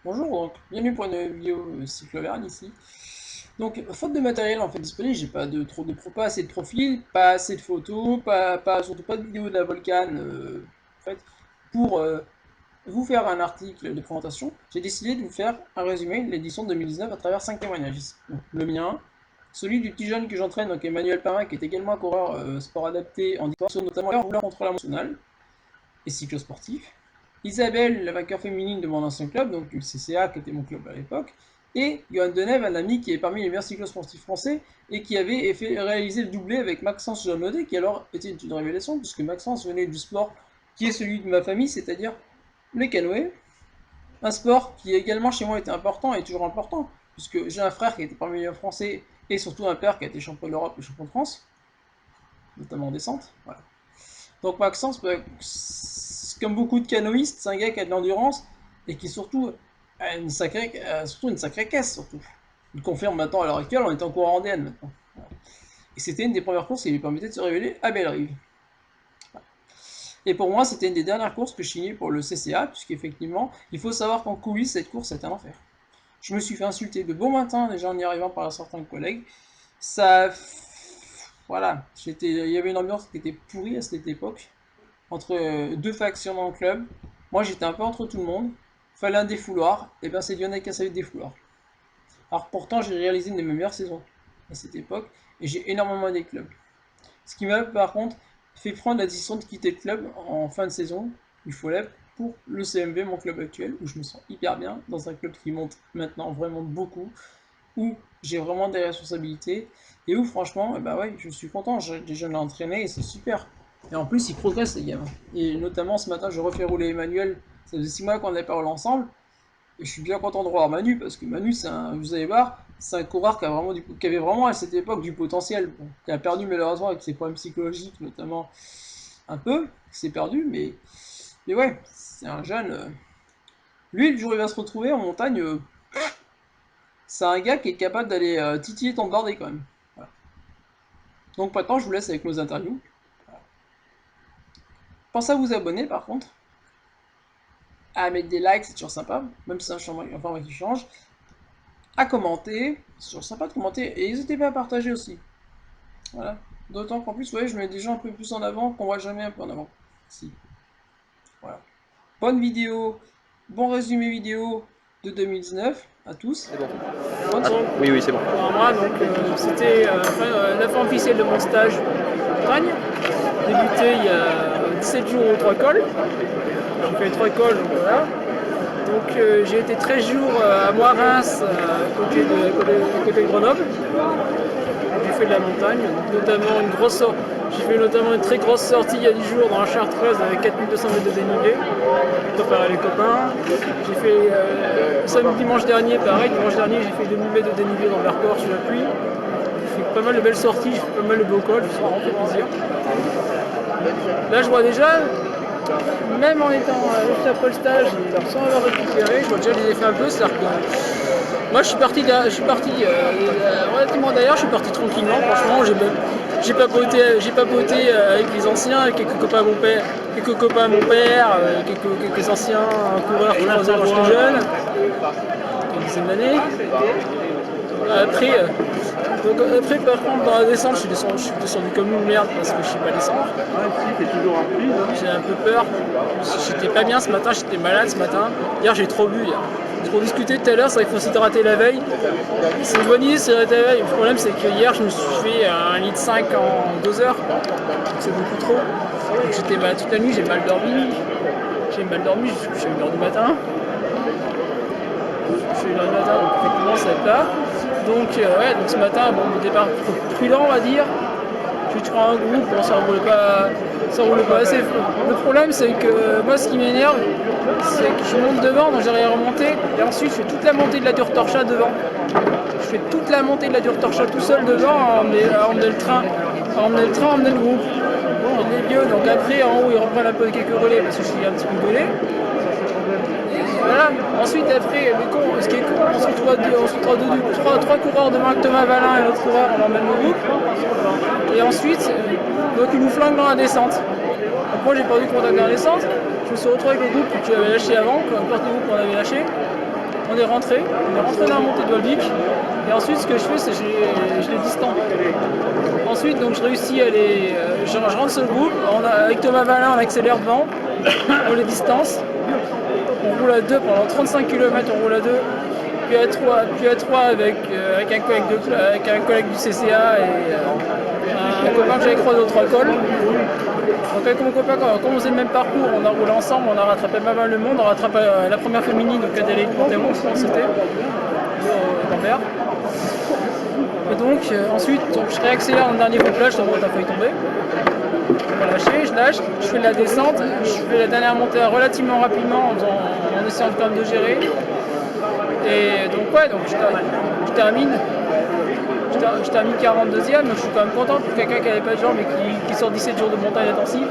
Bonjour, donc bienvenue pour une vidéo cycloverne ici. Donc, faute de matériel en fait disponible, j'ai pas pas assez de profils, pas assez de photos, surtout pas de vidéos de la Volcan en fait, pour vous faire un article de présentation. J'ai décidé de vous faire un résumé de l'édition 2019 à travers 5 témoignages ici. Donc, le mien, celui du petit jeune que j'entraîne, donc Emmanuel Parrin, qui est également un coureur sport adapté en distance, notamment rouleur contre la nationale et cyclosportif. Isabelle, la vainqueur féminine de mon ancien club, donc le CCA, qui était mon club à l'époque, et Johan Denève, un ami qui est parmi les meilleurs cyclosportifs français et qui avait fait réaliser le doublé avec Maxence Jamaudet, qui alors était une révélation, puisque Maxence venait du sport qui est celui de ma famille, c'est-à-dire les canoës, un sport qui également chez moi était important et toujours important, puisque j'ai un frère qui était parmi les meilleurs français et surtout un père qui a été champion d'Europe et champion de France, notamment en descente. Voilà. Donc Maxence, comme beaucoup de canoïstes, c'est un gars qui a de l'endurance et qui surtout surtout une sacrée caisse surtout. Il confirme maintenant à l'heure actuelle en étant coureur en DN maintenant. Et c'était une des premières courses qui lui permettait de se révéler à Bellerive. Et pour moi, c'était une des dernières courses que je signais pour le CCA, puisqu'effectivement, il faut savoir qu'en coulisses, cette course est un enfer. Je me suis fait insulter de bon matin déjà en y arrivant par certains collègues. Ça, voilà, il y avait une ambiance qui était pourrie à cette époque entre deux factions dans le club. Moi, j'étais un peu entre tout le monde. Fallait un défouloir, et ben c'est Lionel qui a salué le défouloir. Alors pourtant, j'ai réalisé une de mes meilleures saisons à cette époque, et j'ai énormément aidé le club. Ce qui m'a par contre fait prendre la décision de quitter le club en fin de saison, il fallait pour le CMV, mon club actuel, où je me sens hyper bien, dans un club qui monte maintenant vraiment beaucoup, où j'ai vraiment des responsabilités, et où franchement, bah ouais, je suis content, j'ai des jeunes à entraîner, et c'est super. Et en plus, ils progressent les gamins. Et notamment ce matin, je refais rouler Emmanuel, ça faisait 6 mois qu'on n'avait pas roulé ensemble, et je suis bien content de revoir Manu, parce que Manu, vous allez voir, c'est un coureur qui avait vraiment à cette époque du potentiel, bon, qui a perdu malheureusement avec ses problèmes psychologiques, notamment un peu, qui s'est perdu, mais ouais, c'est un jeune. Lui, le jour où il va se retrouver en montagne, c'est un gars qui est capable d'aller titiller ton bordé quand même. Voilà. Donc maintenant, je vous laisse avec nos interviews. Voilà. Pensez à vous abonner par contre, à mettre des likes, c'est toujours sympa, même si c'est un format qui change. À commenter, c'est toujours sympa de commenter, et n'hésitez pas à partager aussi. Voilà. D'autant qu'en plus, ouais, je mets des gens un peu plus en avant qu'on voit jamais un peu en avant. Si. Voilà. Bonne vidéo, bon résumé vidéo de 2019 à tous. C'est bon. Bonne Ah, soirée. oui, oui, c'est bon. Pour moi, donc c'était la fin officielle de mon stage montagne. Débuté il y a 17 jours aux 3 cols. J'ai fait 3 cols, donc voilà. Donc j'ai été 13 jours à Moirins, côté de Grenoble. J'ai fait de la montagne, notamment j'ai fait notamment une très grosse sortie il y a 10 jours dans la Chartreuse avec 4200 mètres de dénivelé, pour préparer les copains. J'ai fait dimanche dernier, pareil, dimanche dernier j'ai fait 2000 mètres de dénivelé dans le Vercors sous la pluie. J'ai fait pas mal de belles sorties, j'ai fait pas mal de beaux cols, ça m'a vraiment fait plaisir. Là je vois déjà, même en étant juste après le stage, sans avoir récupéré, je vois déjà les effets un peu, c'est-à-dire que moi je suis parti relativement d'ailleurs, je suis parti tranquillement, franchement, j'ai papoté avec les anciens, avec quelques copains à mon père, quelques anciens coureurs qui faisaient quand j'étais jeune, une dizaine d'années. Après, par contre, dans la descente, je suis descendu comme une merde parce que je sais pas descendre. J'ai un peu peur. J'étais pas bien ce matin, j'étais malade ce matin. Hier, j'ai trop bu. Parce qu'on discutait tout à l'heure, c'est vrai qu'il faut s'hydrater la veille. C'est une bonne idée de s'hydrater la veille. Le problème, c'est que hier, je me suis fait 1,5 litre en 2 heures. Donc c'est beaucoup trop. Donc j'étais malade toute la nuit, j'ai mal dormi. Je suis couché à 1h du matin. Donc effectivement, ça va être là. Donc ce matin, bon, au départ prudent on va dire. Je prends un groupe, bon, ça roule pas assez. Le problème c'est que moi ce qui m'énerve, c'est que je monte devant, donc j'arrive à remonter, et ensuite je fais toute la montée de la dure torcha devant. Je fais toute la montée de la dure torcha tout seul devant à emmener le train, à emmener le groupe. Bon, les vieux, donc après en haut ils reprennent un peu quelques relais parce que je suis un petit peu gaulé. Voilà. Ensuite, après, ce qui est con, on se retrouve trois coureurs devant avec Thomas Valin et l'autre coureur, on emmène le groupe. Et ensuite, donc ils nous flinguent dans la descente. Donc moi, j'ai perdu contact dans la descente. Je me suis retrouvé avec le groupe que tu avais lâché avant, peu importe le groupe qu'on avait lâché. on est rentré dans la montée de Volvic. Et ensuite, ce que je fais, c'est que je les distance. Ensuite, donc, je réussis à les. Je rentre sur le groupe. Avec Thomas Valin, on accélère devant. On les distance. On roule à 2 pendant 35 km, on roule à 2. Puis à 3 avec un collègue du CCA et un copain que j'avais croisé aux 3 cols. Donc avec mon copain, comme on faisait le même parcours, on a roulé ensemble, on a rattrapé pas mal de monde, on a rattrapé la première féminine, donc Adélaïde Montémont, on sautait d'Ambert. Et donc ensuite, je réaccélère dans le dernier couplage, ça a failli tomber. On va lâcher, je lâche, je fais de la descente, je fais la dernière montée relativement rapidement en essayant quand même de gérer. Et donc ouais, donc je termine 42e, donc je suis quand même content pour quelqu'un qui n'avait pas de jambes et qui sort 17 jours de montagne intensive.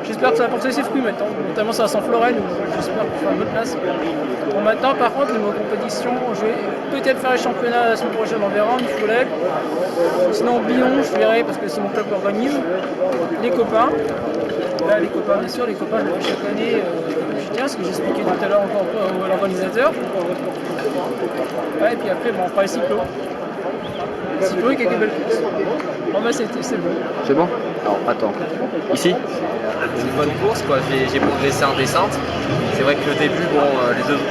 J'espère que ça va porter ses fruits maintenant, notamment ça sent Florène, j'espère faire une bonne place. Bon, maintenant par contre, niveau compétition, je vais peut-être faire les championnats la semaine prochaine en Vérone, je collègue. Sinon Billon, je verrai parce que c'est mon club qui organise. Les copains, là les copains bien sûr, les copains je le fais chaque année, je tiens ce que j'expliquais tout à l'heure encore à l'organisateur. Ouais, et puis après bon, on fera les cyclos. Cyclo et quelques belles courses. Bon bah c'est bon. C'est bon? Alors attends. Ici? C'est une bonne course, quoi. J'ai progressé en descente. C'est vrai que le début, bon,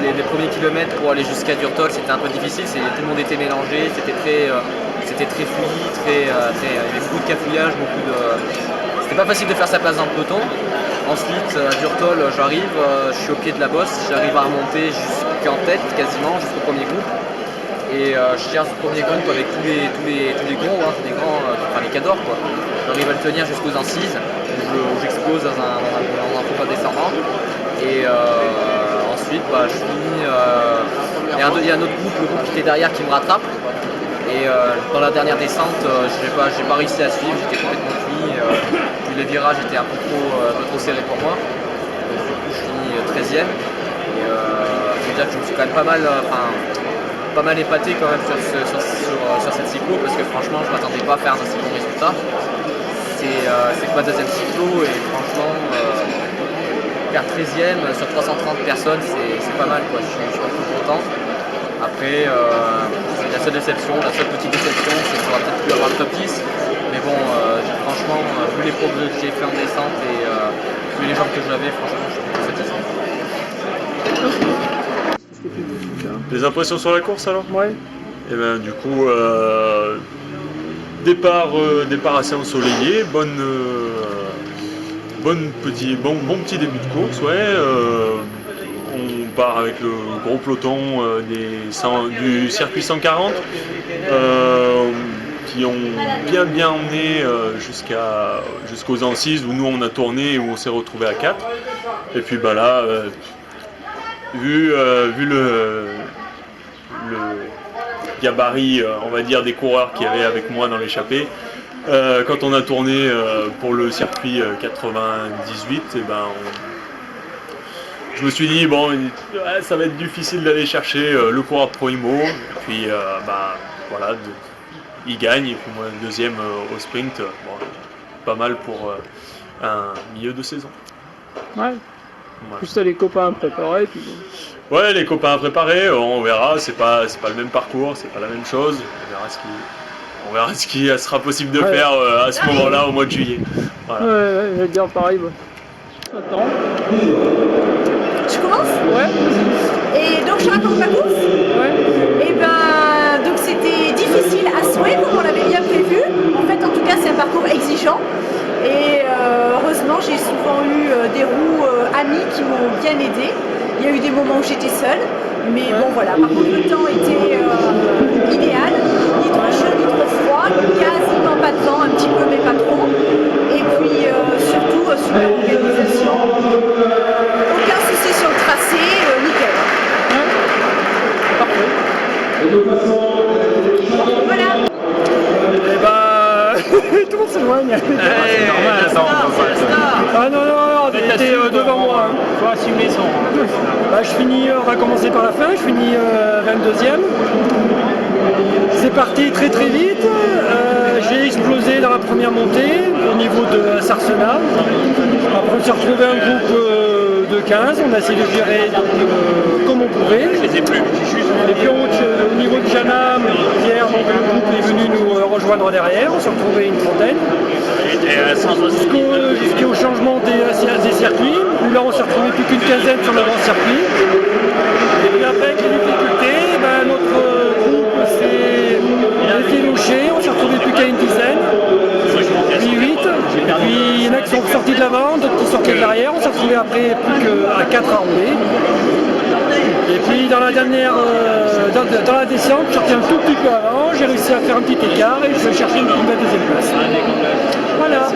les premiers kilomètres pour aller jusqu'à Durtol, c'était un peu difficile. Tout le monde était mélangé, c'était très fluide, il y avait beaucoup de cafouillage, C'était pas facile de faire sa place dans le peloton. Ensuite, à Durtol, j'arrive, je suis au pied de la bosse, j'arrive à remonter jusqu'en tête, quasiment, jusqu'au premier groupe. Et je tiens ce premier groupe avec tous les gros, hein, les cadors, quoi. J'arrive à le tenir jusqu'aux ancises, où j'explose dans un combat descendant. Et ensuite, je finis. Il y a un autre groupe, le groupe qui était derrière, qui me rattrape. Et dans la dernière descente, j'ai pas réussi à suivre, j'étais complètement cuit. Puis le virage était un peu trop serré pour moi. Donc, du coup, je finis 13e. Et je veux dire que je me suis quand même pas mal épaté quand même sur cette cyclo, parce que franchement je m'attendais pas à faire un aussi bon résultat. C'est que ma deuxième cyclo et franchement faire 13e sur 330 personnes c'est pas mal, quoi. Je suis beaucoup content. Après la seule petite déception, c'est que j'aurais peut-être pu avoir le top 10, mais bon franchement vu les progrès que j'ai fait en descente et vu les jambes que j'avais, franchement je suis plutôt satisfait. Les impressions sur la course alors? Ouais. Et ben du coup départ assez ensoleillé, bon petit début de course, ouais. On part avec le gros peloton du circuit 140 qui ont bien emmené jusqu'aux Ancises où nous on a tourné et où on s'est retrouvé à 4. Et puis bah là vu le gabarit, on va dire, des coureurs qui avaient avec moi dans l'échappée, quand on a tourné pour le circuit 98, et ben, je me suis dit, bon, ça va être difficile d'aller chercher le coureur de Proimo, et puis voilà, il gagne, et puis moi deuxième au sprint, bon, pas mal pour un milieu de saison. Ouais. Voilà. Plus t'as les copains à préparer. Puis... Ouais, les copains à préparer, on verra, c'est pas le même parcours, c'est pas la même chose. On verra ce qui sera possible de faire à ce moment-là, au mois de juillet. Voilà. Ouais, je vais te dire pareil. Attends. Je commence? Ouais. Et donc je raconte ma course? Ouais. Et ben donc c'était difficile à souhait, comme on l'avait bien prévu. En fait, en tout cas, c'est un parcours exigeant. Et heureusement, j'ai souvent eu des roues amis qui m'ont bien aidé. Il y a eu des moments où j'étais seule, mais bon voilà. Par contre, le temps était idéal, ni trop chaud, ni trop froid, quasiment pas de vent, un petit peu, mais pas trop. Et puis surtout, super organisation. Aucun souci sur le tracé, nickel. Parfait. Voilà. Et bah, tout le monde s'éloigne. C'est normal, Ah non, t'étais devant moi. Faut assumer son. Bah, on va commencer par la fin, je finis 22e. C'est parti très vite. J'ai explosé dans la première montée au niveau de Sarcena. Après, on s'est retrouvé un groupe 2,15. On a essayé de gérer comme on pouvait. Et puis au niveau de Janam, hier, donc, le groupe est venu nous rejoindre derrière. On s'est retrouvé une trentaine. Jusqu'au changement des circuits, où là on s'est retrouvé plus qu'une quinzaine sur le grand circuit. Et puis après, avec les difficultés, notre groupe s'est déloché, on s'est retrouvé plus qu'à une dizaine, puis 8, puis il y en a qui sont sortis de l'avant, d'autres qui sortaient de l'arrière, on s'est retrouvé après plus qu'à 4 à rouler. Et puis dans la dernière, dans la descente, je suis sorti un tout petit peu avant, j'ai réussi à faire un petit écart et je vais chercher une deuxième place. Voilà.